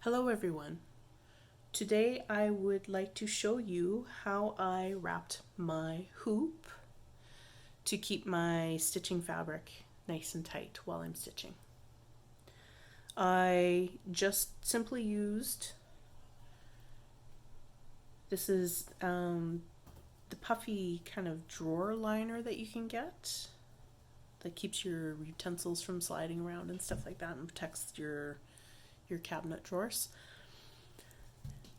Hello everyone. Today I would like to show you how I wrapped my hoop to keep my stitching fabric nice and tight while I'm stitching. I just simply used, this is the puffy kind of drawer liner that you can get that keeps your utensils from sliding around and stuff like that and protects your cabinet drawers.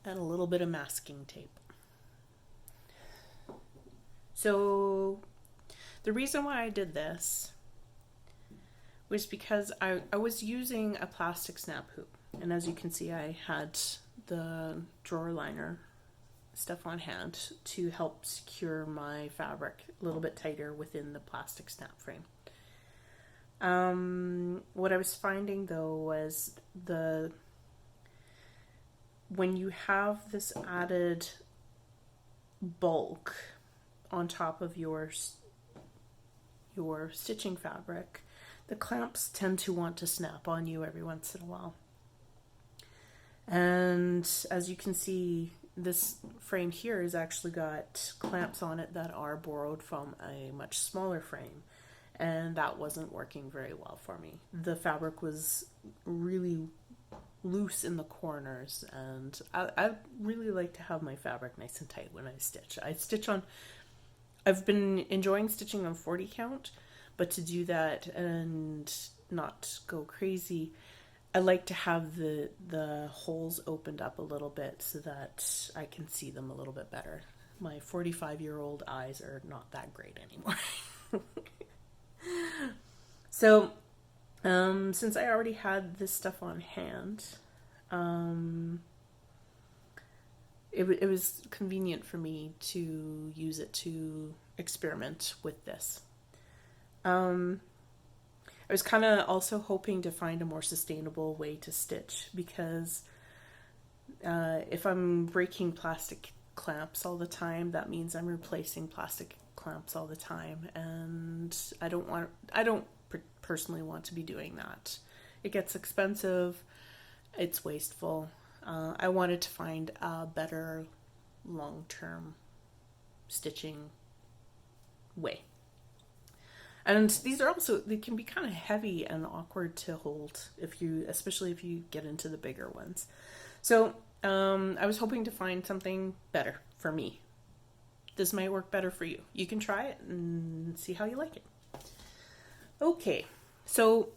And a little bit of masking tape. So the reason why I did this was because I was using a plastic snap hoop, and as you can see I had the drawer liner stuff on hand to help secure my fabric a little bit tighter within the plastic snap frame. What I was finding though was when you have this added bulk on top of your stitching fabric, the clamps tend to want to snap on you every once in a while. And as you can see, this frame here has actually got clamps on it that are borrowed from a much smaller frame, and that wasn't working very well for me. The fabric was really loose in the corners, and I really like to have my fabric nice and tight when I stitch. I've been enjoying stitching on 40 count, but to do that and not go crazy, I like to have the holes opened up a little bit so that I can see them a little bit better. My 45-year-old eyes are not that great anymore. So since I already had this stuff on hand, it was convenient for me to use it to experiment with this. I was kind of also hoping to find a more sustainable way to stitch, because if I'm breaking plastic clamps all the time, that means I'm replacing plastic clamps all the time, and I don't personally want to be doing that. It gets expensive, it's wasteful. I wanted to find a better long-term stitching way. And these are also, they can be kind of heavy and awkward to hold especially if you get into the bigger ones. So I was hoping to find something better for me. This might work better for you. You can try it and see how you like it. Okay, so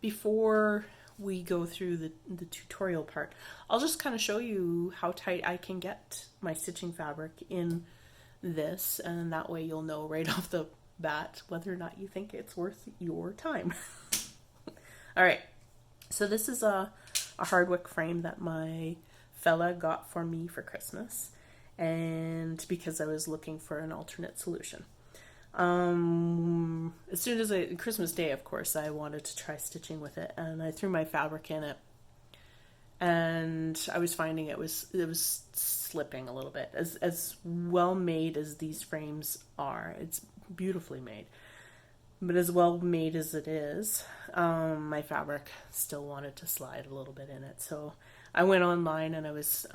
before we go through the tutorial part, I'll just kind of show you how tight I can get my stitching fabric in this, and that way you'll know right off the bat whether or not you think it's worth your time. All right, so this is a hardwick frame that my fella got for me for Christmas, and because I was looking for an alternate solution. As soon as Christmas Day, of course, I wanted to try stitching with it, and I threw my fabric in it, and I was finding it was slipping a little bit. As well made as these frames are, it's beautifully made, but as well made as it is, my fabric still wanted to slide a little bit in it. So I went online and I was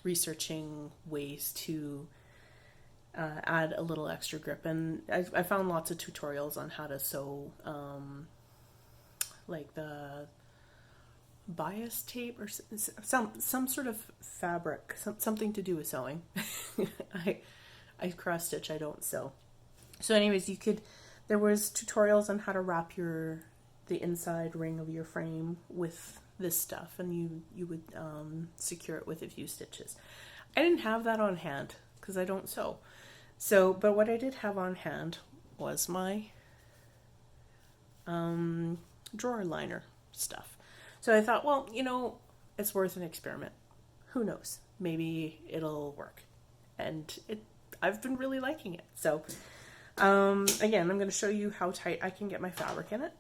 researching ways to add a little extra grip, and I found lots of tutorials on how to sew like the bias tape or some sort of fabric, something to do with sewing. I cross stitch, I don't sew. So anyways, there was tutorials on how to wrap the inside ring of your frame with this stuff, and you would secure it with a few stitches. I didn't have that on hand because I don't sew. But what I did have on hand was my drawer liner stuff. So I thought, well, it's worth an experiment. Who knows? Maybe it'll work. And I've been really liking it. So again, I'm going to show you how tight I can get my fabric in it,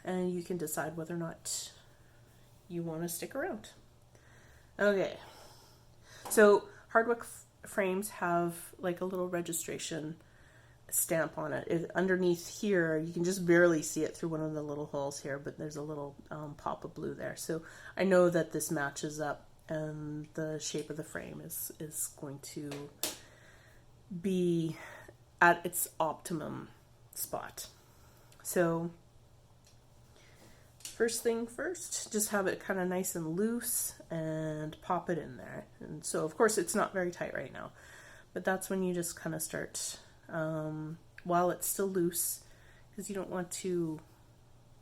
and you can decide whether or not you want to stick around. Okay. So hardwick frames have like a little registration stamp on it. Underneath here, you can just barely see it through one of the little holes here, but there's a little pop of blue there. So I know that this matches up, and the shape of the frame is going to be at its optimum spot. So first thing first, just have it kind of nice and loose and pop it in there. And so of course it's not very tight right now, but that's when you just kind of start while it's still loose, because you don't want to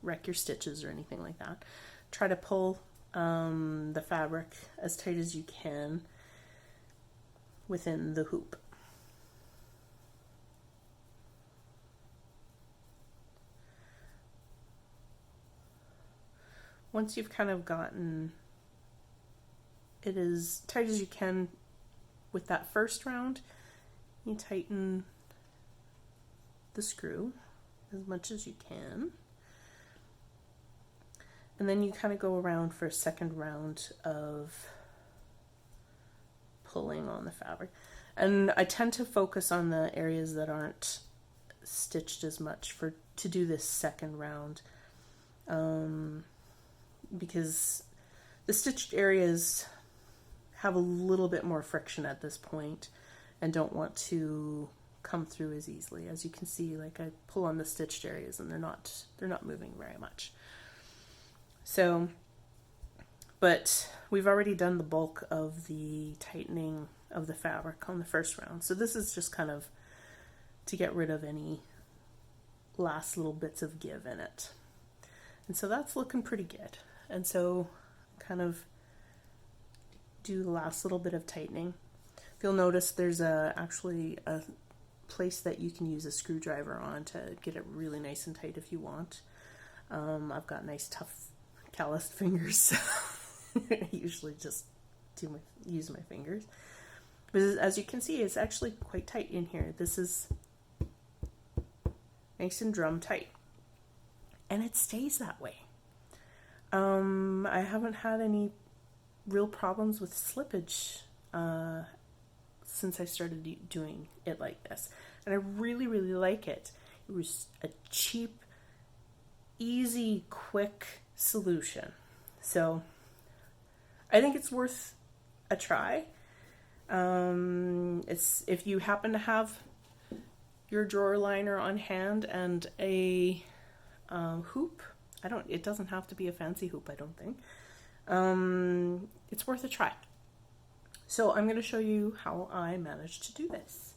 wreck your stitches or anything like that. Try to pull the fabric as tight as you can within the hoop. Once you've kind of gotten it as tight as you can with that first round, you tighten the screw as much as you can. And then you kind of go around for a second round of pulling on the fabric. And I tend to focus on the areas that aren't stitched as much to do this second round. Because the stitched areas have a little bit more friction at this point and don't want to come through as easily. As you can see, like I pull on the stitched areas and they're not moving very much. So, but we've already done the bulk of the tightening of the fabric on the first round. So this is just kind of to get rid of any last little bits of give in it. And so that's looking pretty good. And so kind of do the last little bit of tightening. If you'll notice, there's actually a place that you can use a screwdriver on to get it really nice and tight if you want. I've got nice tough calloused fingers. I usually just use my fingers. But as you can see, it's actually quite tight in here. This is nice and drum tight. And it stays that way. I haven't had any real problems with slippage since I started doing it like this. And I really, really like it. It was a cheap, easy, quick solution. So I think it's worth a try. It's if you happen to have your drawer liner on hand and a hoop. It doesn't have to be a fancy hoop, I don't think. It's worth a try. So I'm going to show you how I managed to do this.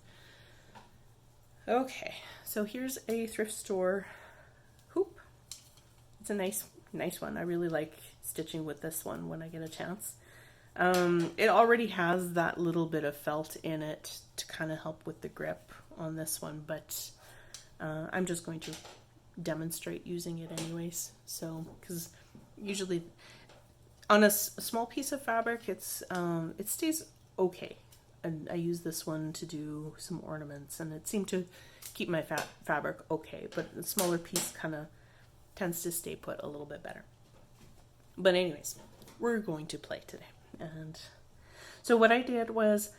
Okay, so here's a thrift store hoop. It's a nice one. I really like stitching with this one when I get a chance. It already has that little bit of felt in it to kind of help with the grip on this one, but I'm just going to demonstrate using it anyways. So, because usually on a small piece of fabric, it stays okay. And I use this one to do some ornaments, and it seemed to keep my fabric okay. But the smaller piece kind of tends to stay put a little bit better. But anyways, we're going to play today. And so what I did was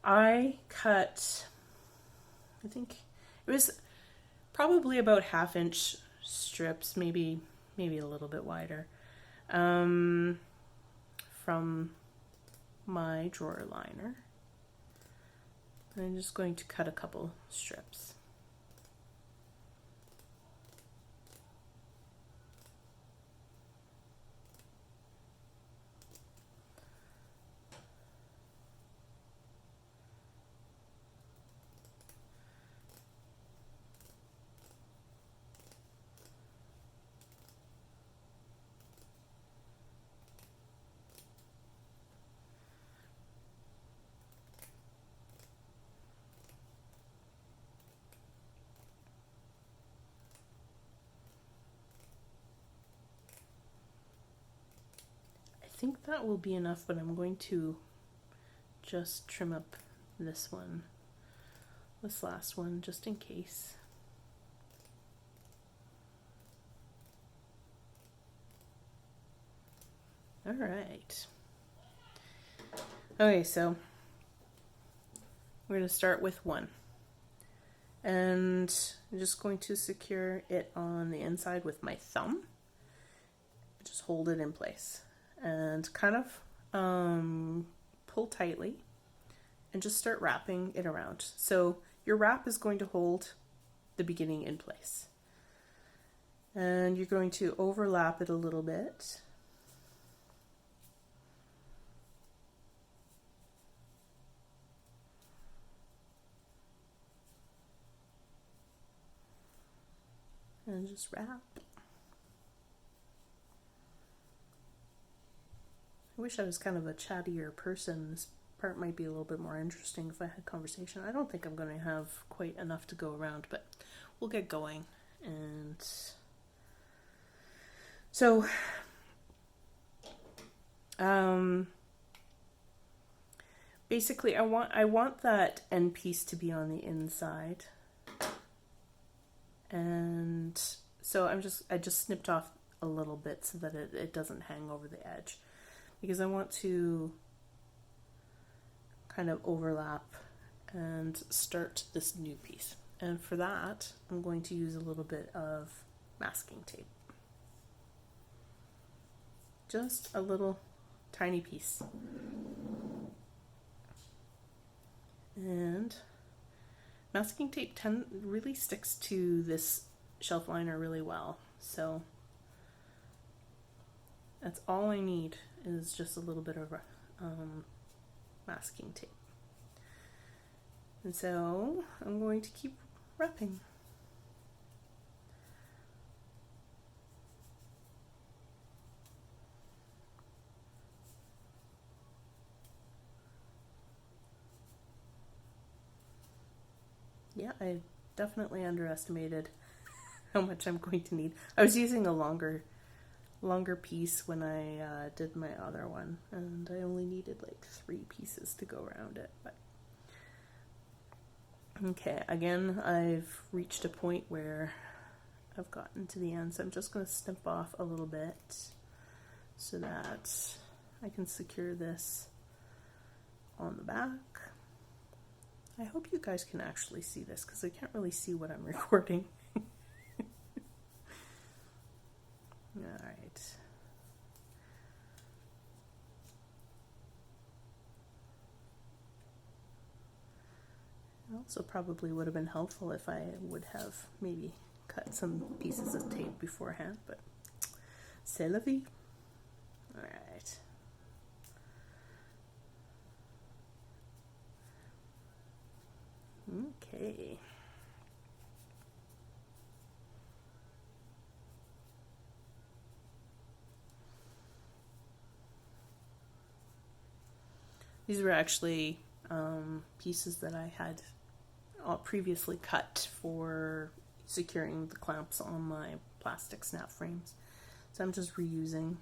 I cut, I think it was probably about 1/2 inch strips, maybe a little bit wider, from my drawer liner. And I'm just going to cut a couple strips. I think that will be enough, but I'm going to just trim up this last one, just in case. All right. Okay, so we're going to start with one. And I'm just going to secure it on the inside with my thumb. Just hold it in place and kind of pull tightly and just start wrapping it around. So your wrap is going to hold the beginning in place. And you're going to overlap it a little bit. And just wrap. I wish I was kind of a chattier person. This part might be a little bit more interesting if I had conversation. I don't think I'm going to have quite enough to go around, but we'll get going. And so, basically I want that end piece to be on the inside. And so I just snipped off a little bit so that it doesn't hang over the edge, because I want to kind of overlap and start this new piece. And for that, I'm going to use a little bit of masking tape. Just a little tiny piece. And masking tape really sticks to this shelf liner really well. So that's all I need, is just a little bit of masking tape. And so I'm going to keep wrapping. Yeah, I definitely underestimated how much I'm going to need. I was using a longer piece when I did my other one, and I only needed like 3 pieces to go around it. But okay, again, I've reached a point where I've gotten to the end, so I'm just going to snip off a little bit so that I can secure this on the back. I hope you guys can actually see this, because I can't really see what I'm recording. Alright. It also probably would have been helpful if I would have maybe cut some pieces of tape beforehand, but c'est la vie. Alright. Okay. These were actually pieces that I had previously cut for securing the clamps on my plastic snap frames. So I'm just reusing.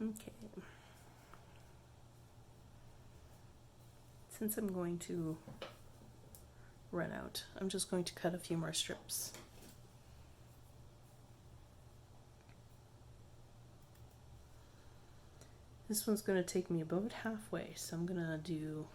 Okay. Since I'm going to run out, I'm just going to cut a few more strips. This one's going to take me about halfway, so I'm going to do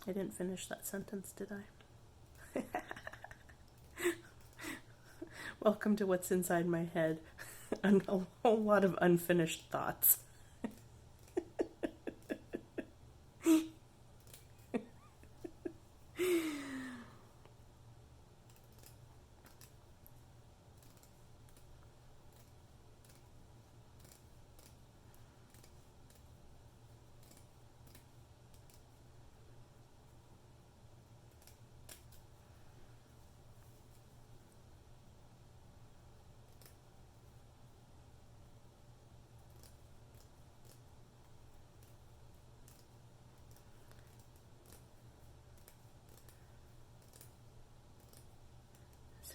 I didn't finish that sentence, did I? Welcome to what's inside my head. A whole lot of unfinished thoughts.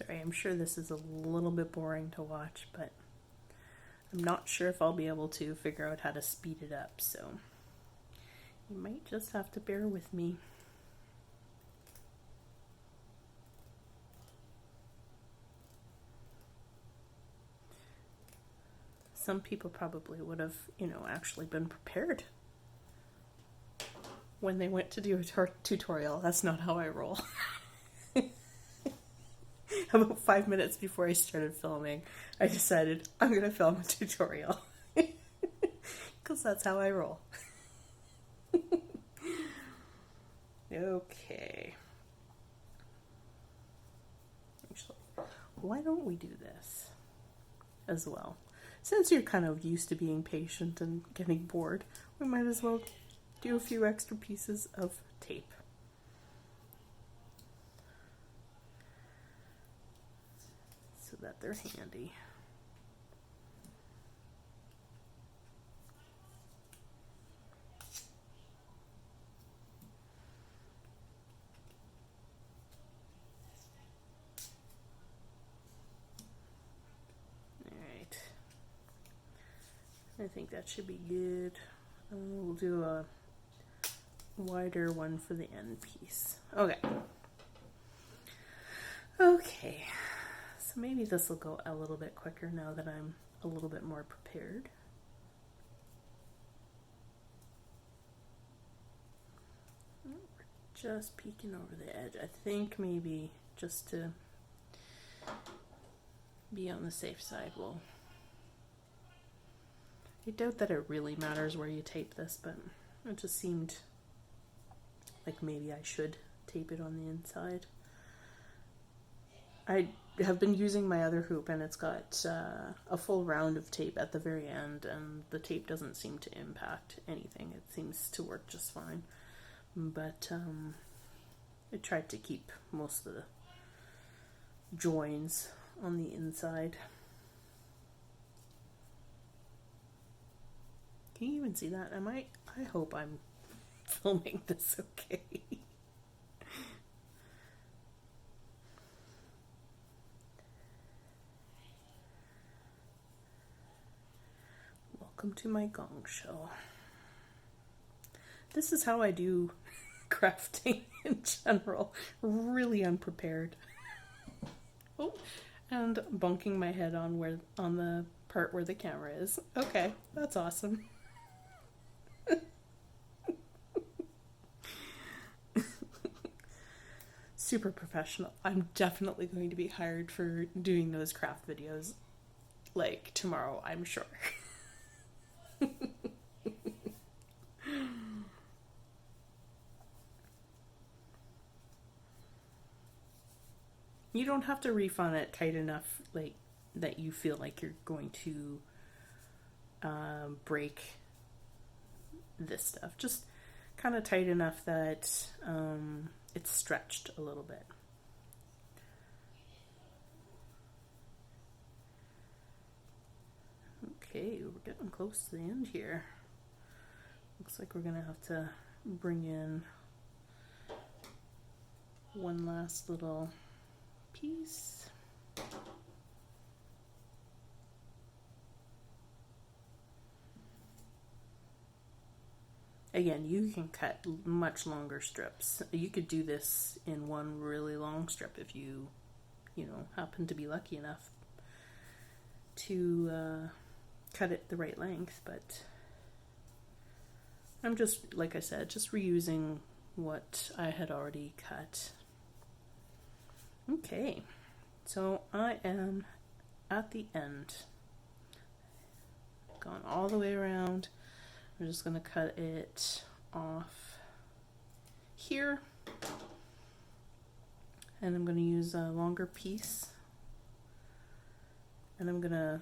Sorry, I'm sure this is a little bit boring to watch, but I'm not sure if I'll be able to figure out how to speed it up, so you might just have to bear with me. Some people probably would have, actually been prepared when they went to do a tutorial. That's not how I roll. About 5 minutes before I started filming, I decided I'm going to film a tutorial. Because that's how I roll. Okay. Actually, why don't we do this as well? Since you're kind of used to being patient and getting bored, we might as well do a few extra pieces of tape. So that they're handy. Alright. I think that should be good. We'll do a wider one for the end piece. Okay. Okay. So maybe this will go a little bit quicker now that I'm a little bit more prepared. Just peeking over the edge. I think maybe just to be on the safe side, I doubt that it really matters where you tape this, but it just seemed like maybe I should tape it on the inside. I have been using my other hoop, and it's got a full round of tape at the very end, and the tape doesn't seem to impact anything. It seems to work just fine. But I tried to keep most of the joins on the inside. Can you even see that? I hope I'm filming this okay. Welcome to my gong show. This is how I do crafting in general. Really unprepared. Oh, and bonking my head on the part where the camera is. Okay, that's awesome. Super professional. I'm definitely going to be hired for doing those craft videos like tomorrow, I'm sure. You don't have to reef-on it tight enough like that you feel like you're going to break this stuff. Just kind of tight enough that it's stretched a little bit. Okay, we're getting close to the end here. Looks like we're gonna have to bring in one last little piece. Again, you can cut much longer strips. You could do this in one really long strip if you happen to be lucky enough to cut it the right length, but I'm just, like I said, just reusing what I had already cut. Okay, so I am at the end. Gone all the way around. I'm just going to cut it off here. And I'm going to use a longer piece. And I'm going to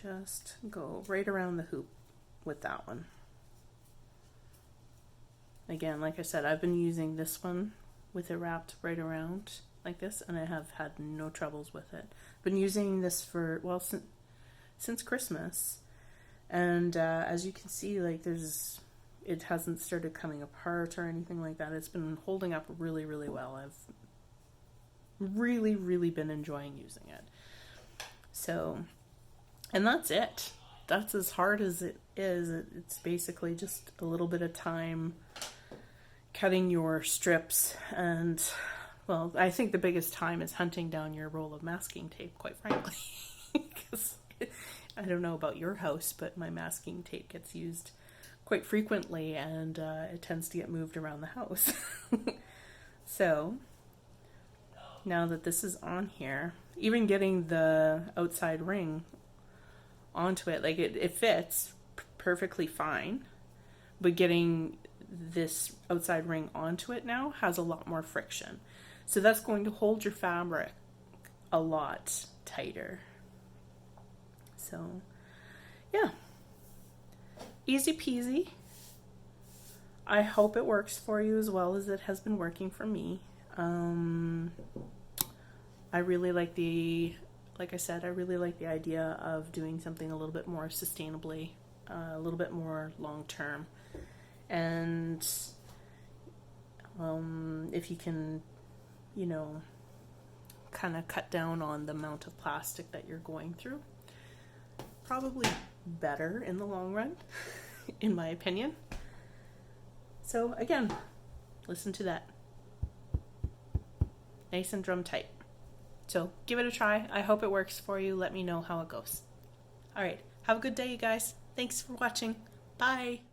just go right around the hoop with that one. Again, like I said, I've been using this one with it wrapped right around like this, and I have had no troubles with it. I've been using this for, well, since Christmas, and as you can see, like it hasn't started coming apart or anything like that. It's been holding up really, really well. I've really, really been enjoying using it. So, and that's it. That's as hard as it is. It's basically just a little bit of time cutting your strips, and well, I think the biggest time is hunting down your roll of masking tape, quite frankly. Because I don't know about your house, but my masking tape gets used quite frequently, and it tends to get moved around the house. So now that this is on here, even getting the outside ring onto it, like it fits perfectly fine, but getting this outside ring onto it now has a lot more friction. So that's going to hold your fabric a lot tighter. So yeah, easy peasy. I hope it works for you as well as it has been working for me. I really like like I said, I really like the idea of doing something a little bit more sustainably, a little bit more long term. And if you can, kind of cut down on the amount of plastic that you're going through, probably better in the long run, in my opinion. So again, listen to that. Nice and drum tight. So give it a try. I hope it works for you. Let me know how it goes. All right. Have a good day, you guys. Thanks for watching. Bye.